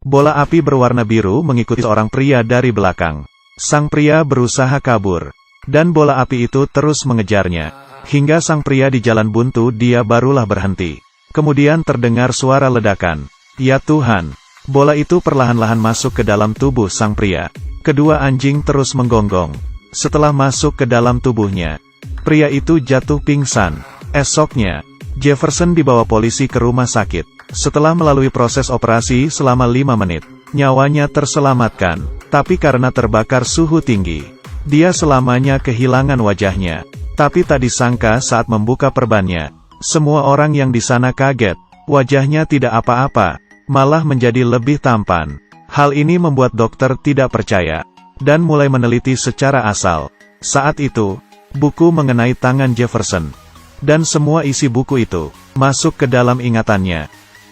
Bola api berwarna biru mengikuti seorang pria dari belakang. Sang pria berusaha kabur, dan bola api itu terus mengejarnya. Hingga sang pria di jalan buntu, dia barulah berhenti. Kemudian terdengar suara ledakan. Ya Tuhan! Bola itu perlahan-lahan masuk ke dalam tubuh sang pria. Kedua anjing terus menggonggong. Setelah masuk ke dalam tubuhnya, pria itu jatuh pingsan. Esoknya, Jefferson dibawa polisi ke rumah sakit. Setelah melalui proses operasi selama 5 menit, nyawanya terselamatkan. Tapi karena terbakar suhu tinggi, dia selamanya kehilangan wajahnya. Tapi tak disangka saat membuka perbannya, semua orang yang di sana kaget. Wajahnya tidak apa-apa, malah menjadi lebih tampan. Hal ini membuat dokter tidak percaya, dan mulai meneliti secara asal. Saat itu, buku mengenai tangan Jefferson, dan semua isi buku itu, masuk ke dalam ingatannya.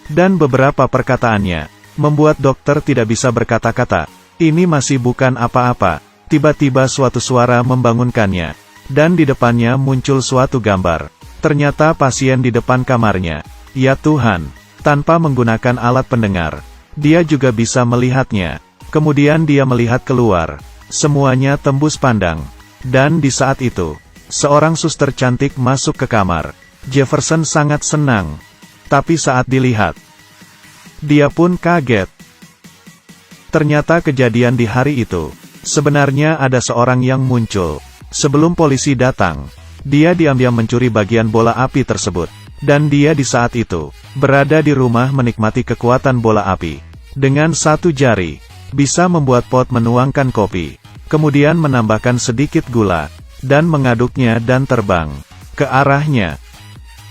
Dan beberapa perkataannya, membuat dokter tidak bisa berkata-kata. Ini masih bukan apa-apa. Tiba-tiba suatu suara membangunkannya, dan di depannya muncul suatu gambar. Ternyata pasien di depan kamarnya. Ya Tuhan! Tanpa menggunakan alat pendengar, dia juga bisa melihatnya. Kemudian dia melihat keluar. Semuanya tembus pandang. Dan di saat itu, seorang suster cantik masuk ke kamar. Jefferson sangat senang. Tapi saat dilihat, dia pun kaget. Ternyata kejadian di hari itu, sebenarnya ada seorang yang muncul. Sebelum polisi datang, dia diam-diam mencuri bagian bola api tersebut. Dan dia di saat itu, berada di rumah menikmati kekuatan bola api. Dengan satu jari, bisa membuat pot menuangkan kopi. Kemudian menambahkan sedikit gula, dan mengaduknya dan terbang ke arahnya.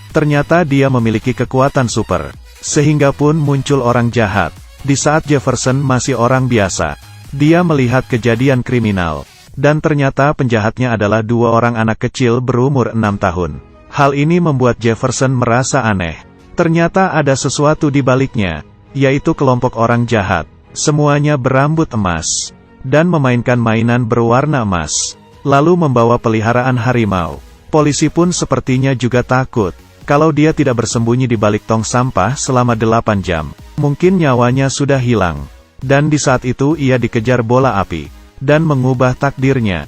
Ternyata dia memiliki kekuatan super, sehingga pun muncul orang jahat. Di saat Jefferson masih orang biasa, dia melihat kejadian kriminal. Dan ternyata penjahatnya adalah 2 orang anak kecil berumur 6 tahun. Hal ini membuat Jefferson merasa aneh. Ternyata ada sesuatu di baliknya, yaitu kelompok orang jahat. Semuanya berambut emas, dan memainkan mainan berwarna emas. Lalu membawa peliharaan harimau. Polisi pun sepertinya juga takut. Kalau dia tidak bersembunyi di balik tong sampah selama 8 jam, mungkin nyawanya sudah hilang. Dan di saat itu ia dikejar bola api, dan mengubah takdirnya.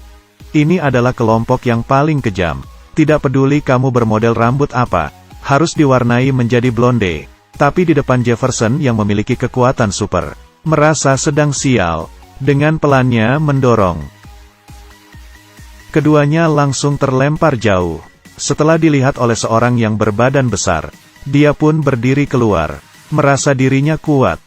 Ini adalah kelompok yang paling kejam. Tidak peduli kamu bermodel rambut apa, harus diwarnai menjadi blonde. Tapi di depan Jefferson yang memiliki kekuatan super, merasa sedang sial, dengan pelannya mendorong. Keduanya langsung terlempar jauh. Setelah dilihat oleh seorang yang berbadan besar, dia pun berdiri keluar, merasa dirinya kuat.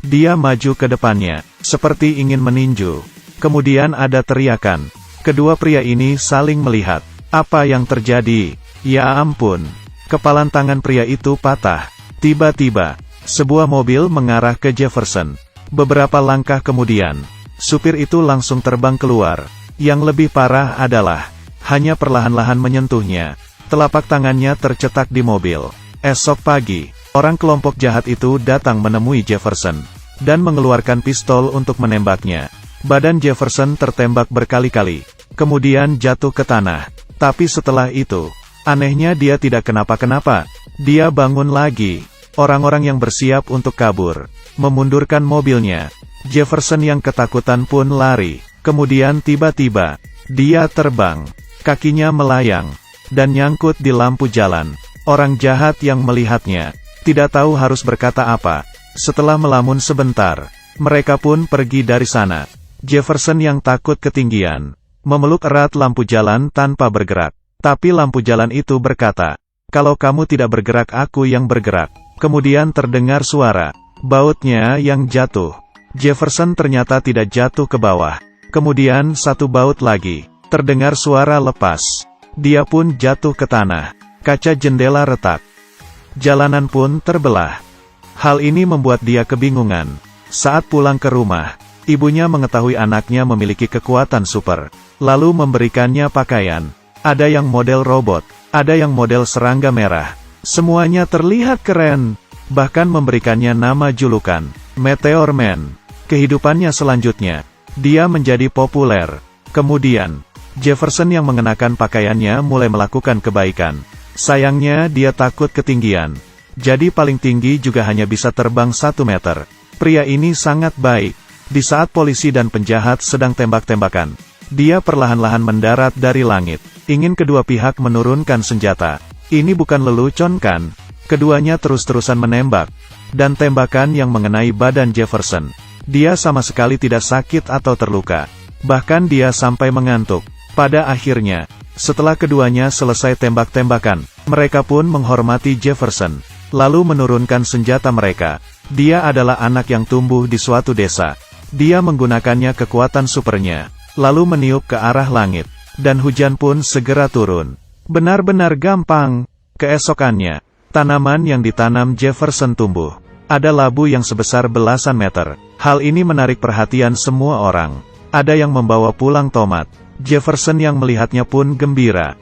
Dia maju ke depannya, seperti ingin meninju. Kemudian ada teriakan. Kedua pria ini saling melihat. Apa yang terjadi? Ya ampun! Kepalan tangan pria itu patah. Tiba-tiba, sebuah mobil mengarah ke Jefferson. Beberapa langkah kemudian, supir itu langsung terbang keluar. Yang lebih parah adalah, hanya perlahan-lahan menyentuhnya. Telapak tangannya tercetak di mobil. Esok pagi, orang kelompok jahat itu datang menemui Jefferson, dan mengeluarkan pistol untuk menembaknya. Badan Jefferson tertembak berkali-kali, kemudian jatuh ke tanah. Tapi setelah itu, anehnya dia tidak kenapa-kenapa. Dia bangun lagi. Orang-orang yang bersiap untuk kabur, memundurkan mobilnya. Jefferson yang ketakutan pun lari. Kemudian tiba-tiba, dia terbang. Kakinya melayang, dan nyangkut di lampu jalan. Orang jahat yang melihatnya, tidak tahu harus berkata apa. Setelah melamun sebentar, mereka pun pergi dari sana. Jefferson yang takut ketinggian, memeluk erat lampu jalan tanpa bergerak. Tapi lampu jalan itu berkata, "Kalau kamu tidak bergerak, aku yang bergerak." Kemudian terdengar suara bautnya yang jatuh. Jefferson ternyata tidak jatuh ke bawah. Kemudian satu baut lagi. Terdengar suara lepas. Dia pun jatuh ke tanah. Kaca jendela retak. Jalanan pun terbelah. Hal ini membuat dia kebingungan. Saat pulang ke rumah, ibunya mengetahui anaknya memiliki kekuatan super, lalu memberikannya pakaian. Ada yang model robot, ada yang model serangga merah. Semuanya terlihat keren, bahkan memberikannya nama julukan, Meteor Man. Kehidupannya selanjutnya, dia menjadi populer. Kemudian, Jefferson yang mengenakan pakaiannya mulai melakukan kebaikan. Sayangnya dia takut ketinggian. Jadi paling tinggi juga hanya bisa terbang 1 meter. Pria ini sangat baik. Di saat polisi dan penjahat sedang tembak-tembakan, dia perlahan-lahan mendarat dari langit. Ingin kedua pihak menurunkan senjata. Ini bukan lelucon kan? Keduanya terus-terusan menembak. Dan tembakan yang mengenai badan Jefferson. Dia sama sekali tidak sakit atau terluka. Bahkan dia sampai mengantuk. Pada akhirnya, setelah keduanya selesai tembak-tembakan, mereka pun menghormati Jefferson. Lalu menurunkan senjata mereka. Dia adalah anak yang tumbuh di suatu desa. Dia menggunakannya kekuatan supernya. Lalu meniup ke arah langit. Dan hujan pun segera turun. Benar-benar gampang. Keesokannya, tanaman yang ditanam Jefferson tumbuh. Ada labu yang sebesar belasan meter. Hal ini menarik perhatian semua orang. Ada yang membawa pulang tomat. Jefferson yang melihatnya pun gembira.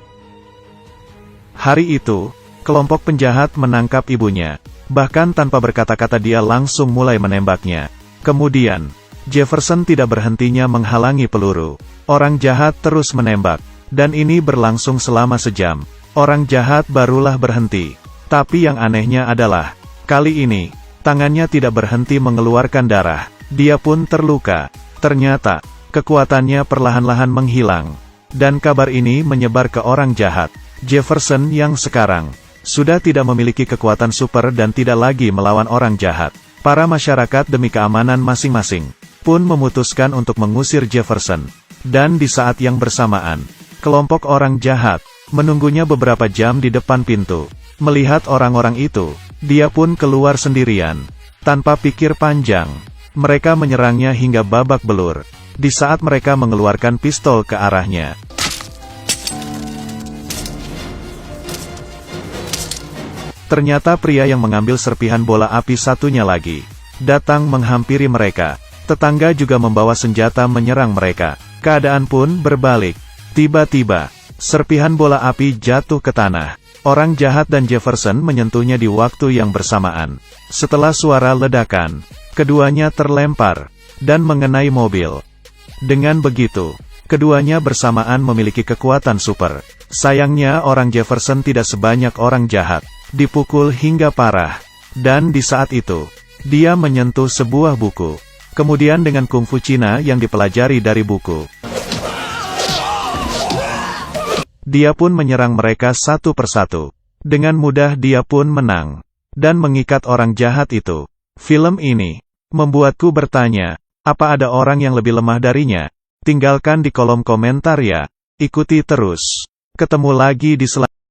Hari itu, kelompok penjahat menangkap ibunya. Bahkan tanpa berkata-kata dia langsung mulai menembaknya. Kemudian, Jefferson tidak berhentinya menghalangi peluru. Orang jahat terus menembak. Dan ini berlangsung selama sejam. Orang jahat barulah berhenti. Tapi yang anehnya adalah, kali ini, tangannya tidak berhenti mengeluarkan darah. Dia pun terluka. Ternyata, kekuatannya perlahan-lahan menghilang. Dan kabar ini menyebar ke orang jahat. Jefferson yang sekarang sudah tidak memiliki kekuatan super dan tidak lagi melawan orang jahat. Para masyarakat demi keamanan masing-masing pun memutuskan untuk mengusir Jefferson. Dan di saat yang bersamaan, kelompok orang jahat menunggunya beberapa jam di depan pintu. Melihat orang-orang itu, dia pun keluar sendirian. Tanpa pikir panjang, mereka menyerangnya hingga babak belur. Di saat mereka mengeluarkan pistol ke arahnya, ternyata pria yang mengambil serpihan bola api satunya lagi datang menghampiri mereka. Tetangga juga membawa senjata menyerang mereka. Keadaan pun berbalik. Tiba-tiba, serpihan bola api jatuh ke tanah. Orang jahat dan Jefferson menyentuhnya di waktu yang bersamaan. Setelah suara ledakan, keduanya terlempar dan mengenai mobil. Dengan begitu, keduanya bersamaan memiliki kekuatan super. Sayangnya orang Jefferson tidak sebanyak orang jahat. Dipukul hingga parah. Dan di saat itu, dia menyentuh sebuah buku. Kemudian dengan kungfu Cina yang dipelajari dari buku, dia pun menyerang mereka satu persatu. Dengan mudah dia pun menang. Dan mengikat orang jahat itu. Film ini membuatku bertanya, apa ada orang yang lebih lemah darinya? Tinggalkan di kolom komentar ya. Ikuti terus. Ketemu lagi di selanjutnya.